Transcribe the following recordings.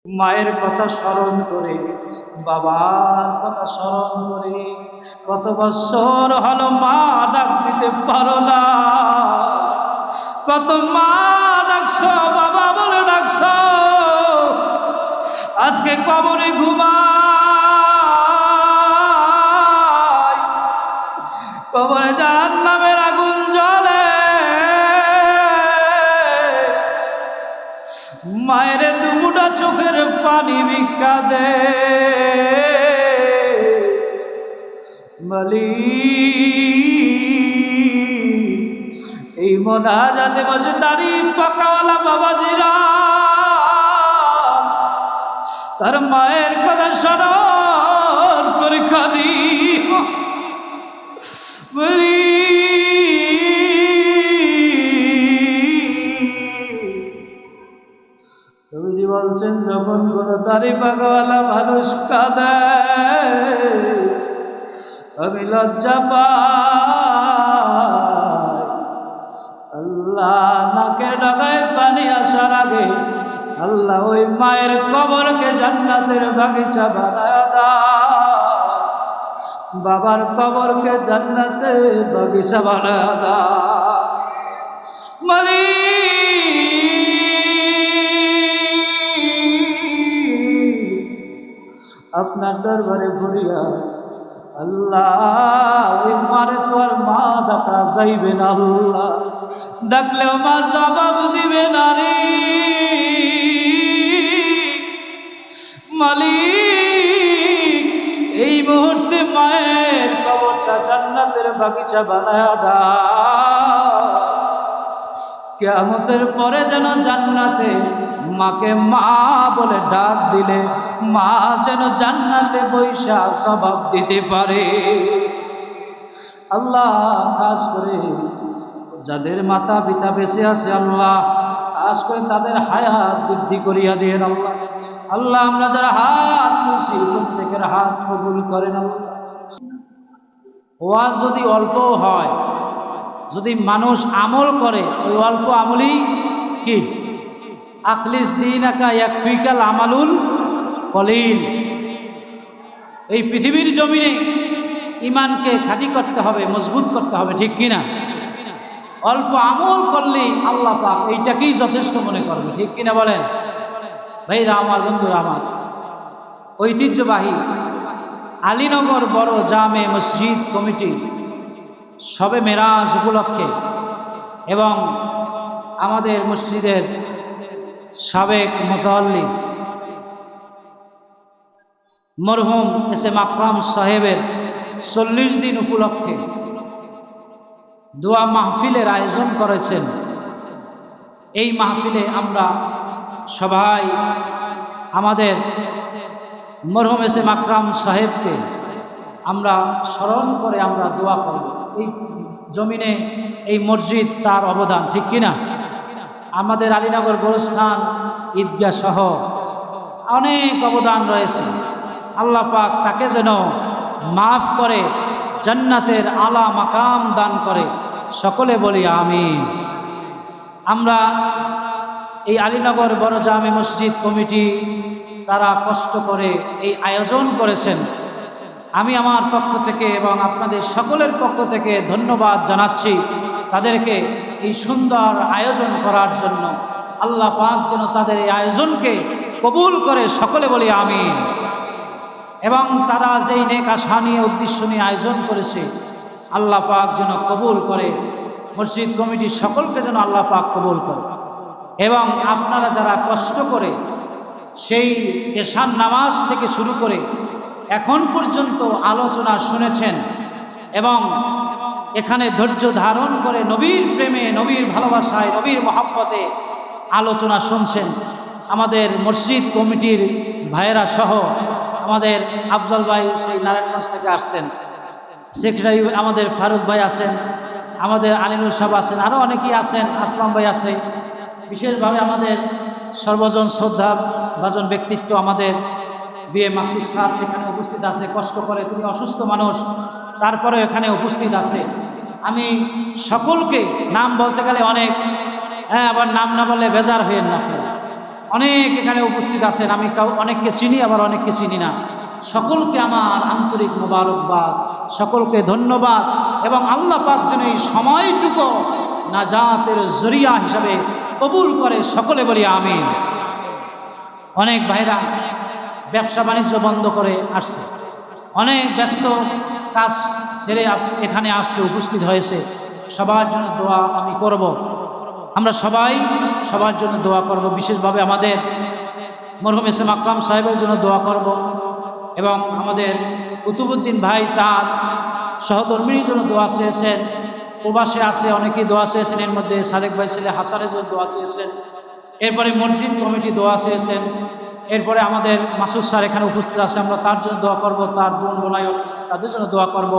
মায়ের কথা স্মরণ করে, বাবার কথা স্মরণ করে, কত বছর হলো মা ডাক দিতে পারো না, কত মা ডাকছো বাবা বলে ডাকছো, আজকে কবরে ঘুমায়, কবরে জাহান্নামের আগুন জ্বলে, মায়ের দুমুটা চোখের পানি ভিক্ষা দে মালিক। এই মোনাজাতে মাঝে দাড়ি পাকাওয়ালা বাবাজিরা তার মায়ের কথা স্মরণ করে কাঁদি নবীজি বলছেন, যখন কোন দাড়ি পাকাওয়ালা মানুষ কাঁদে আমি লজ্জা পাই। আল্লাহ নাকের ডগায় পানি আসার আগে আল্লাহ ওই মায়ের কবরকে জান্নাতের বাগিচা বানায় দাও, বাবার কবরকে জান্নাতের বাগিচা বানায় দাও মালিক। আপনার দরবারে ভরিয়া আল্লাহ ওই মারে তো আর মা ডাকা যাইবে না, আল্লাহ ডাকলেও মা জবাব দিবে না রে মালিক। এই মুহূর্তে মায়ের কবরটা জান্নাতের বাগিচা বানায়া দাও, কিয়ামতের পরে যেন জান্নাতে মাকে মা বলে ডাক দিলে মা যেন জান্নাতে বৈশা জবাব দিতে পারে। আল্লাহ খাস করে যাদের মাতা পিতা বেঁচে আছে আল্লাহ খাস করে তাদের হায়াত বৃদ্ধি করিয়া দিয়ে আল্লাহ। আল্লাহ আমরা যারা হাত তুলছি প্রত্যেকের হাত কবুল করেন আল্লাহ। ওয়াজ যদি অল্প হয়, যদি মানুষ আমল করে, ওই অল্প আমলই কি আখলিস দীনাকা ইয়াকফিকাল আমালুল কলিল। এই পৃথিবীর জমিনে ইমানকে খাঁটি করতে হবে, মজবুত করতে হবে, ঠিক কিনা? অল্প আমল করলেই আল্লাহ পাক এইটাকেই যথেষ্ট মনে করবে, ঠিক কিনা বলেন ভাইরা আমার, বন্ধুরা আমার। ঐতিহ্যবাহী আলীনগর বড় জামে মসজিদ কমিটি শবে মেরাজ উপলক্ষে এবং আমাদের মসজিদের সাবেক মুতাল্লি মরহুম এস.এম. আকরাম সাহেবের 40 দিন উপলক্ষে দোয়া মাহফিলের আয়োজন করেছেন। এই মাহফিলে আমরা সবাই আমাদের মরহুম এস.এম. আকরাম সাহেবকে আমরা স্মরণ করে আমরা দোয়া করব। এই জমিনে এই মসজিদ তার অবদান, ঠিক কিনা? আমাদের আলীনগর গোরস্থান ঈদগাহ সহ অনেক অবদান রয়েছে। আল্লাহ পাক তাকে যেন মাফ করে জান্নাতের আলা মাকাম দান করে, সকলে বলি আমিন। আমরা এই আলীনগর বড় জামে মসজিদ কমিটি তারা কষ্ট করে এই আয়োজন করেছেন। আমি আমার পক্ষ থেকে এবং আপনাদের সকলের পক্ষ থেকে ধন্যবাদ জানাচ্ছি তাদেরকে এই সুন্দর আয়োজন করার জন্য। আল্লাহ পাক যেন তাদের এই আয়োজনকে কবুল করে, সকলে বলি আমিন। এবং তারা যেই নেক আশা নিয়ে উদ্দেশ্য নিয়ে আয়োজন করেছে আল্লাহ পাক যেন কবুল করে, মসজিদ কমিটির সকলকে যেন আল্লাহ পাক কবুল করে। এবং আপনারা যারা কষ্ট করে সেই এশার নামাজ থেকে শুরু করে এখন পর্যন্ত আলোচনা শুনেছেন এবং এখানে ধৈর্য ধারণ করে নবীর প্রেমে, নবীর ভালোবাসায়, নবীর মহব্বতে আলোচনা শুনছেন, আমাদের মসজিদ কমিটির ভাইয়েরা সহ আমাদের আফজল ভাই সেই নারায়ণগঞ্জ থেকে আসছেন, সেক্রেটারি আমাদের ফারুক ভাই আছেন, আমাদের আলিনুর সাহেব আছেন, আরও অনেকেই আছেন, আসলাম ভাই আছে। বিশেষভাবে আমাদের সর্বজন শ্রদ্ধা ভাজন ব্যক্তিত্ব আমাদের বিএ মাসুদ স্যার এখানে উপস্থিত আছে, কষ্ট করে, তিনি অসুস্থ মানুষ, তারপরে এখানে উপস্থিত আছে। আমি সকলকে নাম বলতে গেলে অনেক, আবার নাম না বললে বেজার হয়ে না, অনেক এখানে উপস্থিত আছেন, আমি অনেককে চিনি আবার অনেককে চিনি না। সকলকে আমার আন্তরিক মোবারকবাদ, সকলকে ধন্যবাদ, এবং আল্লাহ পাক যেন এই সময়টুকু নাজাতের জরিয়া হিসাবে কবুল করে, সকলে বলি আমিন। অনেক ভাইরা ব্যবসা বাণিজ্য বন্ধ করে আসছে, অনেক ব্যস্ত কাজ ছেড়ে এখানে আসছে, উপস্থিত হয়েছে। সবার জন্য দোয়া আমি করব, আমরা সবাই সবার জন্য দোয়া করব। বিশেষভাবে আমাদের মরহুম এস এম আকরাম সাহেবের জন্য দোয়া করব, এবং আমাদের কুতুবুদ্দিন ভাই তার সহধর্মিনীর জন্য দোয়া চেয়েছেন। প্রবাসে আছে অনেকেই দোয়া চেয়েছেন, এর মধ্যে সাদেক ভাই ছেলে হাসানের জন্য দোয়া চেয়েছেন। এরপরে মসজিদ কমিটি দোয়া চেয়েছেন। এরপরে আমাদের মাসুদ স্যার এখানে উপস্থিত আছে, আমরা তার জন্য দোয়া করব, তার বোন বোনাই অসুস্থ তাদের জন্য দোয়া করব,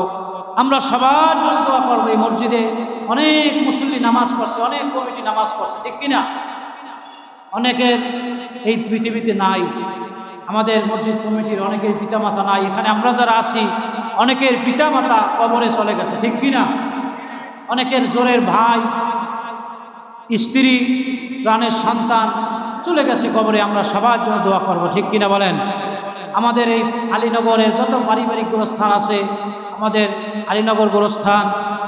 আমরা সবার জন্য দোয়া করবো। এই মসজিদে অনেক মুসল্লি নামাজ পড়ছে, অনেক কমিটি নামাজ পড়ছে, ঠিক কিনা? অনেকের এই পৃথিবীতে নাই, আমাদের মসজিদ কমিটির অনেকের পিতামাতা নাই। এখানে আমরা যারা আছি অনেকের পিতামাতা কবরে চলে গেছে, ঠিক কিনা? অনেকের জোরের ভাই, স্ত্রী, প্রাণের সন্তান চলে গেছে কবরে, আমরা সবার জন্য দোয়া করব, ঠিক কিনা বলেন? আমাদের এই আলীনগরের যত পারিবারিক গোরস্থান আছে, আমাদের আলীনগর গোরস্থান,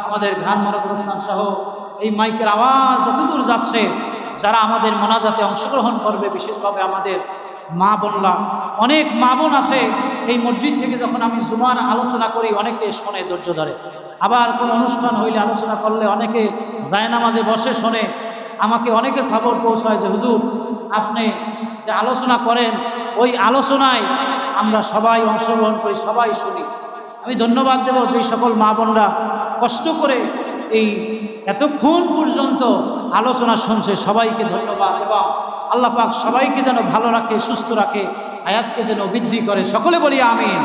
আমাদের ঘ্রাণমারা গোরস্থান সহ এই মাইকের আওয়াজ যতদূর যাচ্ছে, যারা আমাদের মোনাজাতে অংশগ্রহণ করবে, বিশেষভাবে আমাদের মা বোনরা, অনেক মা বোন আছে এই মসজিদ থেকে যখন আমি জুমার আলোচনা করি অনেকে শোনে, ধৈর্য ধরে। আবার কোনো অনুষ্ঠান হইলে আলোচনা করলে অনেকে জায়নামাজে বসে শোনে। আমাকে অনেকে খবর পৌঁছায় যে হুজুর আপনি যে আলোচনা করেন ওই আলোচনায় আমরা সবাই অংশগ্রহণ করি, সবাই শুনি। আমি ধন্যবাদ দেব যে সকল মা বোনরা কষ্ট করে এই এতক্ষণ পর্যন্ত আলোচনা শুনছে, সবাইকে ধন্যবাদ। এবং আল্লাহ পাক সবাইকে যেন ভালো রাখে, সুস্থ রাখে, হায়াতকে যেন বৃদ্ধি করে, সকলে বলি আমিন।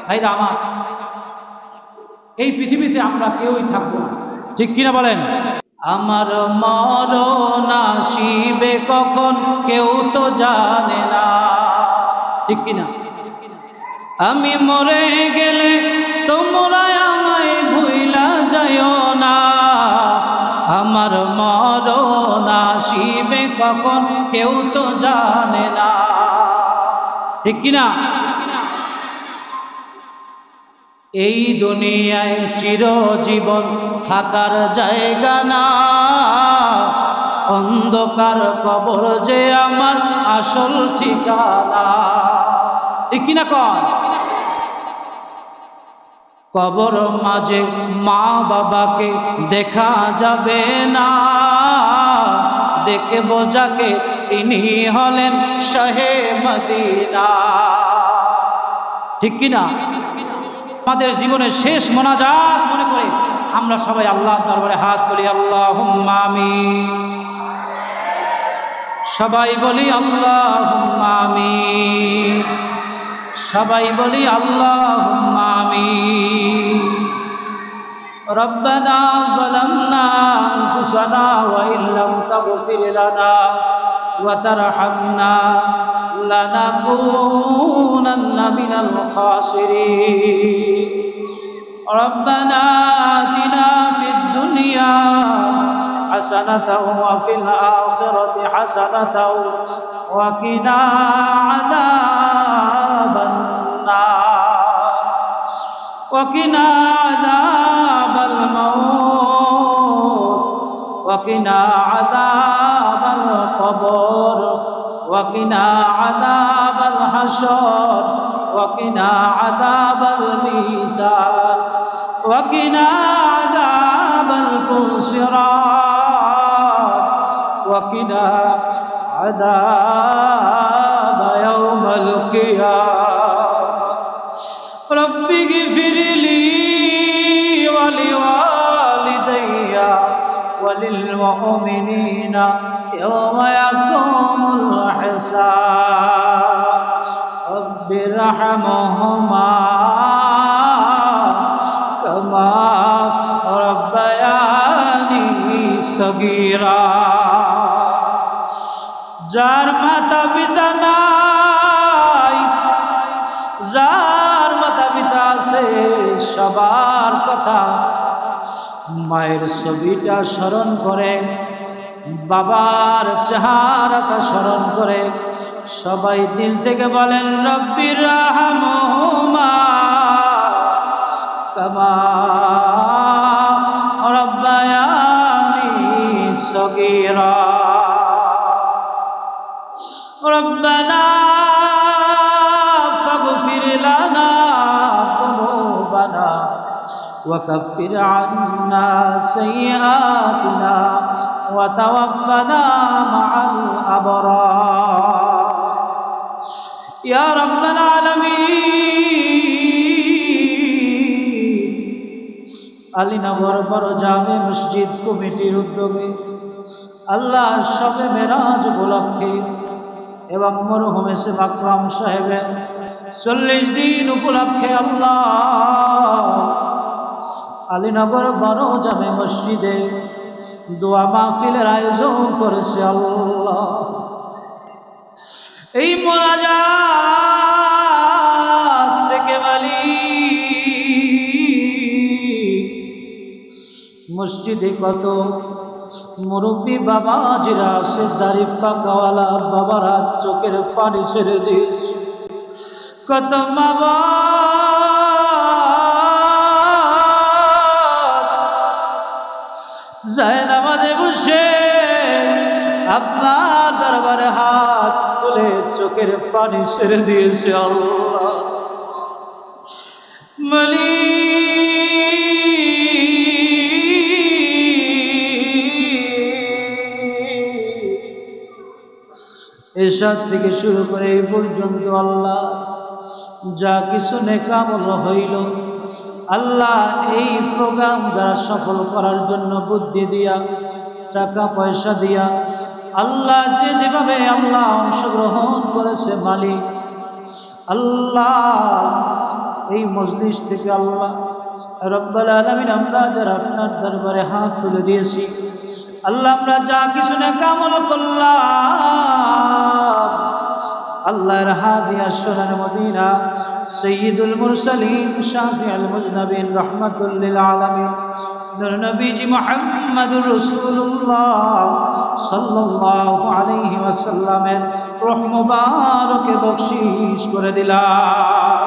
ভাইরা আমার, এই পৃথিবীতে আমরা কেউই থাকবো না, ঠিক কিনা বলেন? আমার মরণ আসিবে কখন কেউ তো জানে না, ঠিক কিনা? আমি মরে গেলে তোমরা আমায় ভুইলা যাইও না, আমার মরণ আসিবে কখন কেউ তো জানে না, ঠিক কিনা? এই দুনিয়ায় চিরজীবন থাকার জায়গা না, অন্ধকার কবর যে আমার আসল ঠিকানা, ঠিক কিনা কন? কবর মাঝে মা বাবাকে দেখা যাবে না, দেখে বোঝাকে তিনি হলেন শাহে মদিনা, ঠিক কিনা? আমাদের জীবনের শেষ মোনাজাত মনে করে আমরা সবাই আল্লাহর দরবারে হাত তুলি, আল্লাহুম্মা আমিন। সবাই বলি আল্লাহুম্মা আমিন, সবাই বলি আল্লাহুম্মা আমিন। রব্বানা যালামনা আনফুসানা ওয়া ইল্লাম তাগফির লানা ওয়া তারহামনা লানাকুনান্না মিনাল খাসিরিন। রব্বানা আতিনা ফিদ দুনিয়া হাসানাতাও ওয়া ফিল আখিরাতি হাসানাতাও ওয়া কিনা আযাবান নার ওয়া কিনা আযাবাল মাউত ওয়া কিনা আযাবাল কবর ওয়া কিনা আযাবাল হাশর ওয়া কিনা আযাবাল মিজান ওয়া কিনা আযাবাল সিরাত ওয়া কিনা عذاب يوم القيامة رب اغفر لي ولوالدي وللمؤمنين يوم يقوم الحساب رب ارحمهما كما ربياني صغيرا। যার মাতা পিতা নাই, যার মাতা পিতা আছে, সবার কথা মায়ের ছবিটা স্মরণ করে বাবার চেহারাটা স্মরণ করে সবাই দিল থেকে বলেন রব্বির রাহমহুমা কামা রাব্বায়ানি সগীরা রব্বানা ফাগফির লানা যুনুবানা وكفر عنا سيئاتنا وتوفنا مع الأبرار يا رب العالمين আলীনগর বড় জামে মসজিদ কমিটির উদ্যোগে আল্লাহ শবে মেরাজ উপলক্ষে এবং মরহুম এসএম আকরাম সাহেবের 40 দিন উপলক্ষে আল্লাহ আলীনগর বড় জামে মসজিদে দোয়া মাহফিলের আয়োজন করেছে আল্লাহ। এই মোনাজাত থেকে মসজিদে কত মুরব্বী বাবাজিরা আছে, দাড়ি পাকাওয়ালা বাবারা চোখের পানি ছেড়ে দিয়েছে, কত বাবা জায়নামাজে বসে আপনার দরবারে হাত তুলে চোখের পানি ছেড়ে দিয়েছে আল্লাহ। এরশাদ থেকে শুরু করে এই পর্যন্ত আল্লাহ যা কিছু নেকামল হইল আল্লাহ এই প্রোগ্রাম যারা সফল করার জন্য বুদ্ধি দিয়া টাকা পয়সা দিয়া আল্লাহ যে যেভাবে আল্লাহ অংশগ্রহণ করেছে মালিক আল্লাহ এই মজলিস থেকে আল্লাহ রব্বুল আলামিন আমরা যারা আপনার দরবারে হাত তুলে দিয়েছি আল্লাহ আমরা যা কিছু নেকামল করলাম আল্লাহর হাদিয়া সোনার মদিনা সৈয়দুল মুরসালিন শাফিউল মুজনাবিন রাহমাতুল লিল আলামিন নূর নবীজি মুহাম্মদুর রাসূলুল্লাহ সাল্লাল্লাহু আলাইহি ওয়াসাল্লামের রূহ মুবারকে বখশিশ করে দিলাম।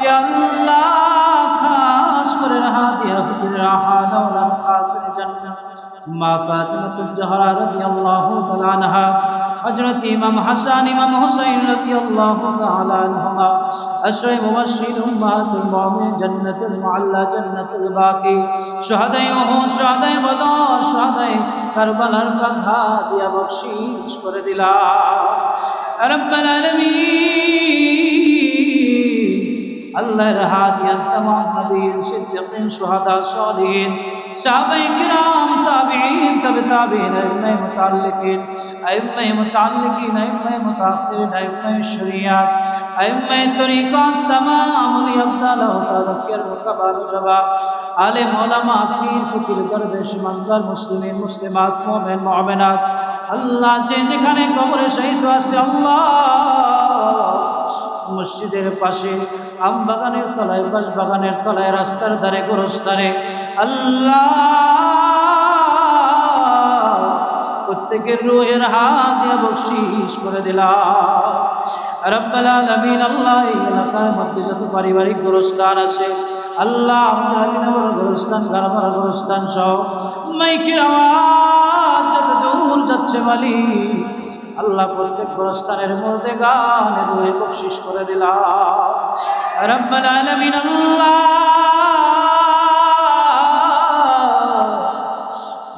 ইয়া আল্লাহ খাস করে হাদিয়া হুজুর আহাদাওলা খাতুন জান্নাত মা ফাতিমাতুল জাহরা রাদিয়াল্লাহু তাআলা আনহা হযরত ইমাম হাসান ইমাম হুসাইন রাদিয়াল্লাহু তাআলা আনহুমা আশরায়ে মুবাশশিরিন উম্মাতুল মুমিনিন জান্নাতুল মুআল্লা জান্নাতুল বাকি শুহাদায়ে উহুদ শুহাদায়ে বদর শুহাদায়ে কারবালার কথা দিয়া বখশিশ করে দিলাম। রব্বুল আলামিন আল্লাহর হাদিয়াত तमाम নবীন সিদ্দিকিন শুহাদা সালিহিন সাহাবায়ে কিরাম তাবিঈন তাবে তাবিঈন আইম্মায়ে মুতাআল্লিকিন আইম্মায়ে মুতাআখিরিন আইম্মায়ে শরিয়াত আইম্মায়ে তরিকাত तमाम ওলি আব্দাল্লাহ তাযাক্কির মুকাবার জবা আলেম উলামা পীর ফকির দরবেশ মানদার মুসলিমিন মুসলিমাত মুমিন মুমিনাত আল্লাহ যে যেখানে কবরে শহীদ আছে আল্লাহ মসজিদের পাশে আম বাগানের তলায় বাস বাগানের তলায় রাস্তার ধারে গোরস্থানে আল্লাহ প্রত্যেকের রূহের হাত দিয়ে বখশিশ করে দিলাম। রব্বুল আলামিন আল্লাহ এই এলাকার মধ্যে যত পারিবারিক গোরস্থান আছে আল্লাহ আমরা আলীনগর গোরস্থান গারমারা গোরস্থান সহ মাইকের আওয়াজ যত দূর যাচ্ছে মালিক আল্লাহ প্রত্যেক গোরস্থানের মধ্যে গানে রূহে বখশিশ করে দিলাম। রব্বুল আলামিন আল্লাহ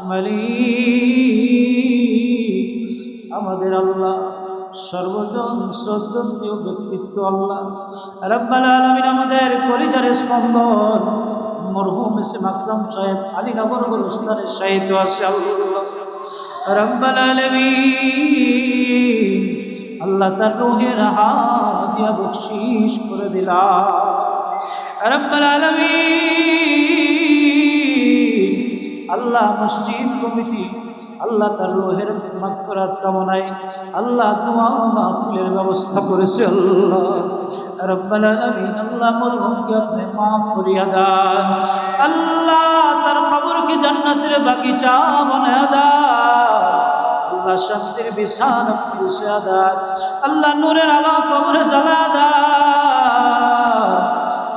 মালিক আমাদের আল্লাহ সর্বজন শ্রদ্ধেয় ব্যক্তিত্ব আল্লাহ রব্বুল আলামিন আমাদের কলিজার স্পন্দন মরহুম এসএম আকরাম সাহেব আলীনগর গোরস্থানে শায়িত আছে আল্লাহ রব্বুল আলামিন আল্লাহ তার রূহের হাত দিয়া বখশিশ করে দিলাম। রব্বুল আলামিন আল্লাহ মসজিদ কমিটি আল্লাহ তার রূহের মাগফিরাত কামনায় আল্লাহ দোয়া মাহফিলের ব্যবস্থা করেছে আল্লাহ রব্বুল আলামিন আল্লাহ মরহুমকে আপনি মাফ করিয়া দেন আল্লাহ তার কবরকে জান্নাতের বাগিচা বানায়া দেন আল্লাহ শান্তির বিছানা বিছিয়ে দেন, আল্লাহ নূরের আলো কবরে জ্বালা দেন।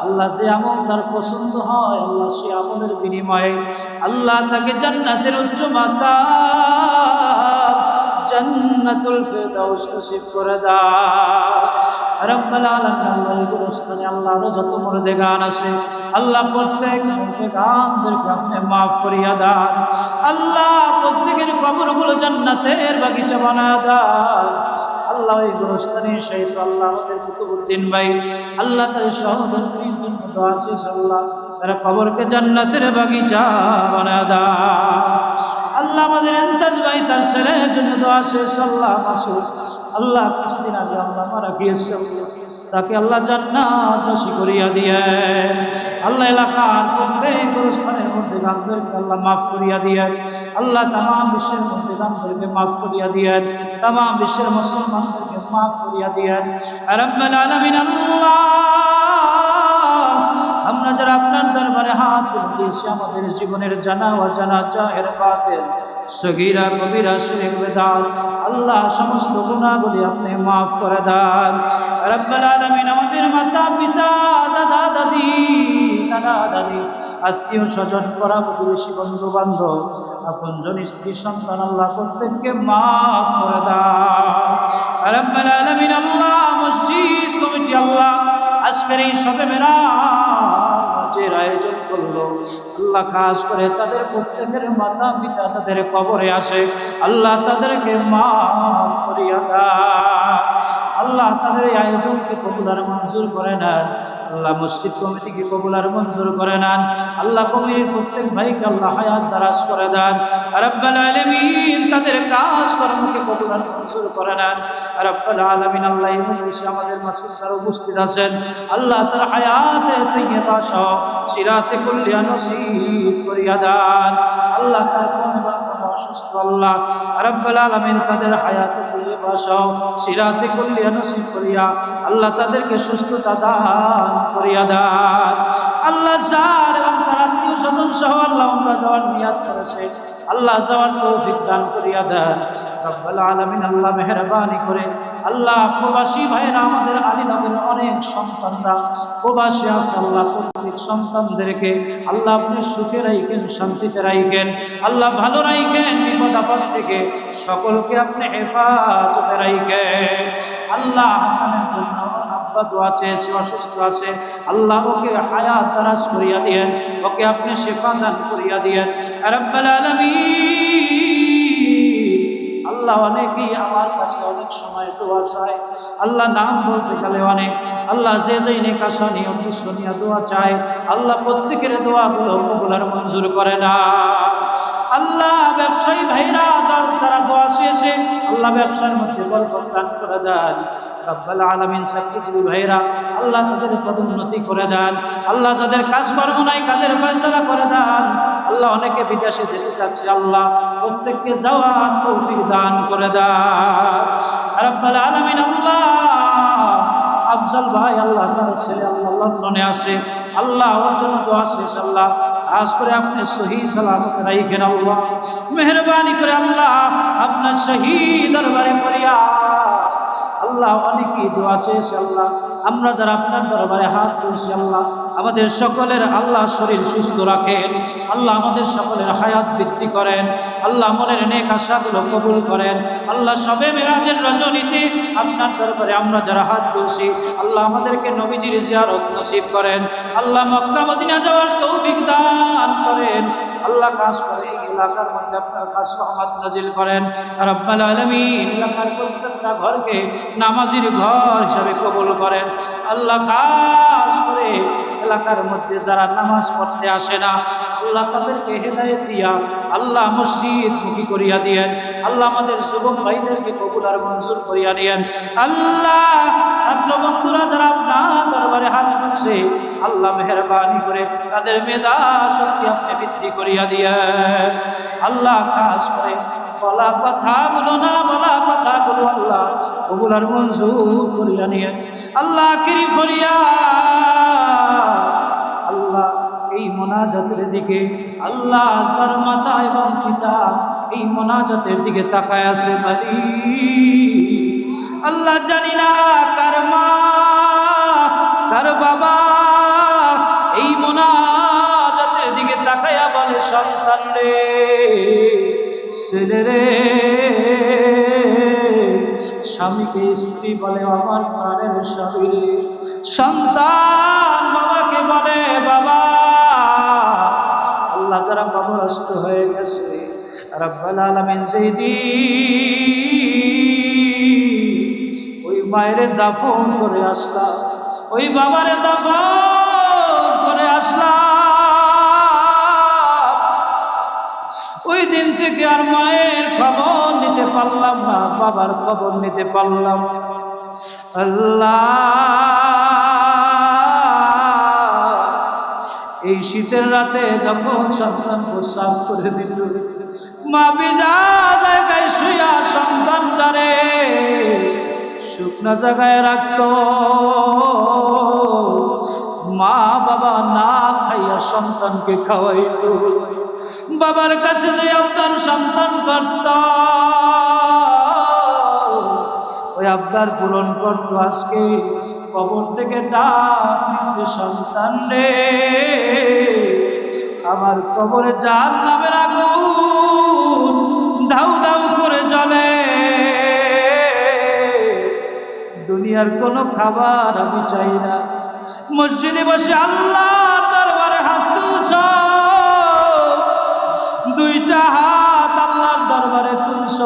আল্লাহ যে আমল তার পছন্দ হয় আল্লাহ সে আমলের বিনিময়ে আল্লাহ তাকে জান্নাতের উচ্চ মাকাম জান্নাতুল ফিরদাউস নসিব করে দাও রব্বুল আলামিন। আল্লাহ এই গুরুস্থানে আল্লাহ যত মুর্দেগান আছে আল্লাহ প্রত্যেক মুর্দেগানদেরকে আপনি মাফ করিয়া দান। আল্লাহ প্রত্যেকের কবরগুলো জান্নাতের বাগিচা বানায়া দান। আল্লাহ এই গুরুস্থানের সহিত আল্লাহ আমাদের কুতুবউদ্দিন ভাই আল্লাহ তার সহধর্মীর জন্য দোয়া শেষ আল্লাহ তারা কবরকে জান্নাতের বাগিচা বানায়া দান। আল্লাহ আমাদের এন্তাজ ভাই তার ছেলের জন্য দোয়া শেষ আল্লাহ মাসুদ আল্লাহ কিছুদিন আগে আল্লাহ মারা গিয়েছে তাকে আল্লাহ জান্নাতবাসী করিয়া দিয়ে আল্লাহ এলাকার প্রত্যেক গুরুস্থানের মধ্যে গানদেরকে আল্লাহ মাফ করিয়া দিয়ে আল্লাহ তামাম বিশ্বের মধ্যে গানদেরকে মাফ করিয়া দিয়ে তামাম বিশ্বের মুসলমানদেরকে মাফ করিয়া দিয়ে রব্বুল আলামিন। আল্লাহ আমরা যারা আপনার দরবারে হাত তুলেছি আমাদের জীবনের জানা অজানা জাহের বাতিল সগীরা কবিরা শিরক বেদাত আল্লাহ সমস্ত গুনাহগুলি আপনি মাফ করে দেন রব্বুল আলামিন। আমাদের মাতা পিতা দাদা দাদি নানা দাদি আত্মীয় স্বজন পরা প্রতিবেশী বন্ধু বান্ধব আপনজন স্ত্রী সন্তান আল্লাহ প্রত্যেককে মাফ করে দেন রব্বুল আলামিন। আল্লাহ মসজিদ কমিটি আল্লাহ আজকের এই শবে মেরাজের আয়োজন করলো আল্লাহ খাস করে তাদের প্রত্যেকের মাতা পিতা তাদের কবরে আসে আল্লাহ তাদেরকে মাফ করিয়া দাও আল্লাহ তাদের এই আয়োজনকে কবুল আর মঞ্জুর করে নেন আল্লাহ মসজিদ কমিটিকে কবুল আর মঞ্জুর করে নেন আল্লাহ কমিটির প্রত্যেক ভাইকে আল্লাহ হায়াত দারাজ করে দেন রব্বুল আলামিন। তাদের কাজ কর্মকে কবুল আর মঞ্জুর করে নেন রব্বুল আলামিন। আল্লাহ এই মজলিসে আমাদের মাসুদ স্যার উপস্থিত আছেন আল্লাহ তার হায়াতে তাইয়্যিবা সহ সিরাতে কুল্লিয়া নসিব করিয়া দেন আল্লাহ তার অসুস্থ আল্লাহ রব্বুল আলামিন তাদের হায়াতে তাইয়্যিবা সহ সিরাতে কুল্লিয়া নসিব করিয়া আল্লাহ তাদেরকে সুস্থতা দান করিয়া দেন আল্লাহ যার এবং তার আত্মীয় স্বজন সহ আল্লাহ আমরা যাওয়ার নিয়াত করেছে আল্লাহ যাওয়ার তৌফিক দান করিয়া দেন রব্বুল আলামিন। আল্লাহ মেহেরবানি করে আল্লাহ প্রবাসী ভাইয়েরা আমাদের আলীনগরের অনেক সন্তানরা প্রবাসী আছে আল্লাহ প্রত্যেক সন্তানদেরকে আল্লাহ আপনি সুখে রাখেন শান্তিতে রাখেন আল্লাহ ভালো রাখেন বিপদ আপদ থেকে সকলকে আপনি হেফাজতে রাখেন আল্লাহ হাসানের জন্য আব্বা দোয়া চেয়েছে অসুস্থ আছে আল্লাহ ওকে হায়াত দারাজ করিয়া দিয়েন ওকে আপনি শিফা দান করিয়া দিয়েন রব্বুল আলামিন। আল্লাহ অনেকেই আমার কাছে অনেক সময় দোয়া চায় আল্লাহ নাম বলতে গেলে অনেক আল্লাহ যে যেই নেক আশা নিয়ম শুনিয়া দোয়া চায় আল্লাহ প্রত্যেকের দোয়াগুলো কবুল আর মঞ্জুর করে না আল্লাহ ব্যবসায়ী ভাইরা যারা দোয়া চেয়েছে আল্লাহ ব্যবসার মধ্যে বরকত দান করে দেন রব্বুল আলামিন। চাকরিজীবী ভাইরা আল্লাহ তাদের পদোন্নতি করে দেন আল্লাহ যাদের কাজকর্ম নাই কাজের ফয়সালা করে দেন আল্লাহ অনেকে বিদেশে যেতে চাচ্ছে আল্লাহ প্রত্যেককে যাওয়ার তৌফিক দান করে দেন রব্বুল আলামিন। আল্লাহ আফজল ভাই আল্লাহ তার ছেলে আল্লাহ লন্ডনে আসে আল্লাহ ওর জন্য দোয়া শেষ আল্লাহ খাস করে আপনি সহি সালামত রাখেন আল্লাহ মেহেরবানি করে আল্লাহ আপনার শহীদ দরবারে পড়িয়া আল্লাহ অনেকেই দোয়া চেয়েছে আল্লাহ আমরা যারা আপনার দরবারে হাত তুলছি আল্লাহ আমাদের সকলের আল্লাহ শরীর সুস্থ রাখেন আল্লাহ আমাদের সকলের হায়াত বৃদ্ধি করেন আল্লাহ মনের নেক আশাগুলো কবুল করেন আল্লাহ শবে মেরাজের রজনীতে আপনার দরবারে আমরা যারা হাত তুলছি আল্লাহ আমাদেরকে নবীজির জিয়ারত নসিব করেন আল্লাহ মক্কা মদিনা যাওয়ার তৌফিক দান করেন আল্লাহ খাস করে এই এলাকার মধ্যে আপনার খাস রহমত নাজিল করেন রব্বুল আলামিন। এলাকার প্রত্যেকটা ঘরকে নামাজির ঘর হিসাবে কবুল করেন আল্লাহ খাস করে এলাকার মধ্যে যারা নামাজ পড়তে আসে না আল্লাহ তাদেরকে হেদায়েত দিয়া আল্লাহ মসজিদ মুখী করিয়া দিয়েন আল্লাহ আমাদের যুবক ভাইদেরকে কবুল আর মঞ্জুর করিয়া দিয়েন আল্লাহ ছাত্র বন্ধুরা যারা আপনার দরবারে হাত তুলছে আল্লাহ মেহেরবানি করে তাদের মেধা শক্তি আপনি বৃদ্ধি করিয়া দিয়েন আল্লাহ খাস করে বলা কথাগুলো না বলা কথাগুলো আল্লাহ কবুল আর মঞ্জুর করিয়া নিয়েন আল্লাহ আখিরি ফরিয়াদ আল্লাহ এই মোনাজাতের দিকে আল্লাহ যার মাতা এবং পিতা এই মোনাজাতের দিকে তাকায় আছে মালিক। আল্লাহ জানি না কার মা কার বাবা এই মোনাজাতের দিকে তাকায়া বলে সন্তান রে, ছেলে রে। স্বামীকে স্ত্রী বলে আমার প্রাণের স্বামী রে। সন্তান বাবাকে বলে বাবা। আল্লাহ যারা কবরস্থ হয়ে গেছে রব্বুল আলামিন ওই মায়ের দাফন করে আসলাম, ওই বাবারে দাফন করে আসলাম। ওই দিন থেকে আর মায়ের খবর নিতে পারলাম না, বাবার খবর নিতে পারলাম। আল্লাহ এই শীতের রাতে যখন সন্তান প্রস্রাব করে দিল, মা বিজা জায়গায় শুয়া সন্তানটারে শুকনা জায়গায় রাখত। মা বাবা না খাইয়া সন্তানকে খাওয়াইত। বাবার কাছে যে আবদার সন্তান করত, ওই আবদার পূরণ করত। আজকে কবর থেকে ডাক দিচ্ছে সন্তান রে, আমার কবরে জাহান্নামের আগুন দাউ দাউ করে জ্বলে। দুনিয়ার কোনো খাবার আমি চাই না। মসজিদে বসে আল্লাহর দরবারে হাত তুলছ, দুইটা হাত আল্লাহর দরবারে তুলছ।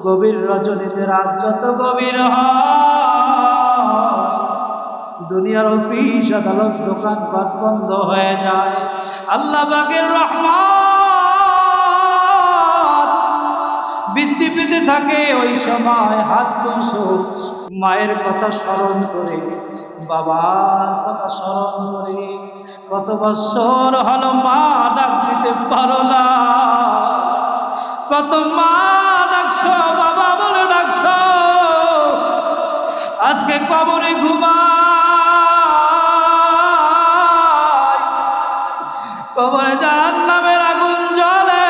গভীর রজনীতে রাত যত গভীর হয়, দুনিয়ার অফিস আদালত দোকানপাট বন্ধ হয়ে যায়। আল্লাহ পাকের রহমত বৃদ্ধি পেতে থাকে। ওই সময় হাত তুলছ, মায়ের কথা স্মরণ করে, বাবার কথা স্মরণ করে। কত বছর হলো মা ডাক দিতে পারো না, কত মা ডাকছ বাবা বলে ডাকছ। আজকে কবরে ঘুমায়, কবরে জাহান্নামের আগুন জ্বলে।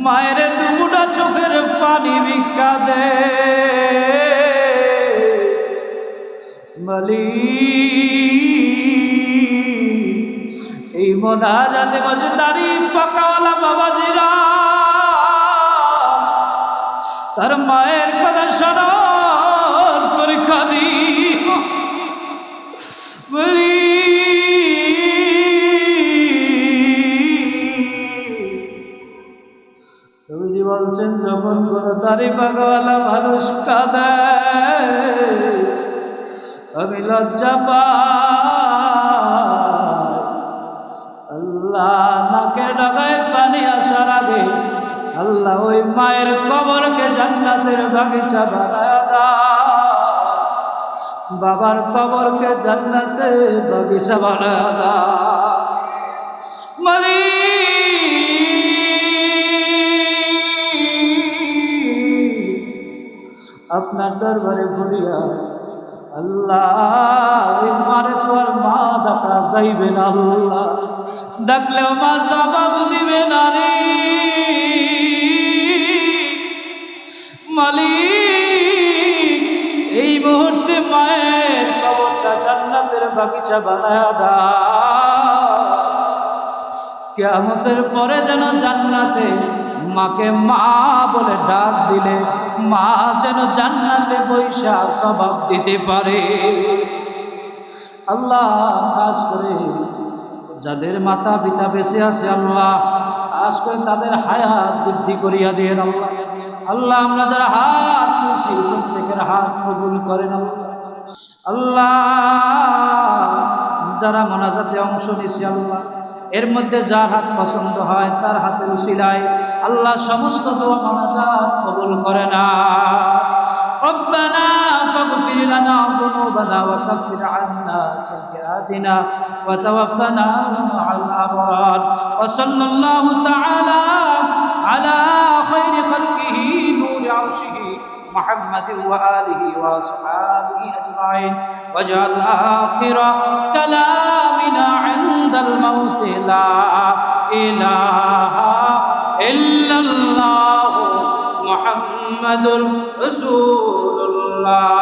মায়ের দুমুটা চোখের পানি ভিক্ষা দে মালিক। এই মোনাজাতে বসে দাড়ি পাকাওয়ালা বাবাজিরা তার মায়ের কথা স্মরণ করে কাঁদি। নবীজি বলছেন যখন কোন দাড়ি পাকাওয়ালা মানুষ কাঁদে আমি লজ্জা পাই। আল্লাহ নাকের ডগায় পানি আসার আগে আল্লাহ ওই মায়ের কবরকে জান্নাতের বাগিচা বানায়া দাও, বাবার কবরকে জান্নাতের বাগিচা বানায়া দাও মালিক। আপনার দরবারে ভরিয়া আল্লাহ ওই মারে তো আর মা ডাকা যাইবে না। আল্লাহ ডাকলেও মা জবাব দিবে না রে মালিক। এই মুহূর্তে মায়ের কবরটা জান্নাতের বাগিচা বানায়া দাও। কিয়ামতের পরে যেন জান্নাতে মাকে মা বলে ডাক দিলে মা যেন জান্নাতে বৈশা জবাব দিতে পারে। আল্লাহ খাস করে যাদের মাতা পিতা বেঁচে আছে আল্লাহ খাস করে তাদের হায়াত বৃদ্ধি করিয়া দিয়ে আল্লাহ। আল্লাহ আমরা যারা হাত তুলছি প্রত্যেকের হাত কবুল করেন আল্লাহ। যারা মোনাজাতে অংশ নিয়েছে আল্লাহ এর মধ্যে যার হাত পছন্দ হয় তার হাতের উসিলায় আল্লাহ সমস্ত দোয়া মোনাজাত কবুল করে না। ربنا فاغفر لنا ذنوبنا وكفر عنا سيئاتنا وتوفنا مع الأبرار وصلى الله تعالى على خير خلقه نور عرشه محمد وآله وأصحابه أجمعين واجعل آخر كلامنا عند الموت لا إله إلا الله محمد رسول الله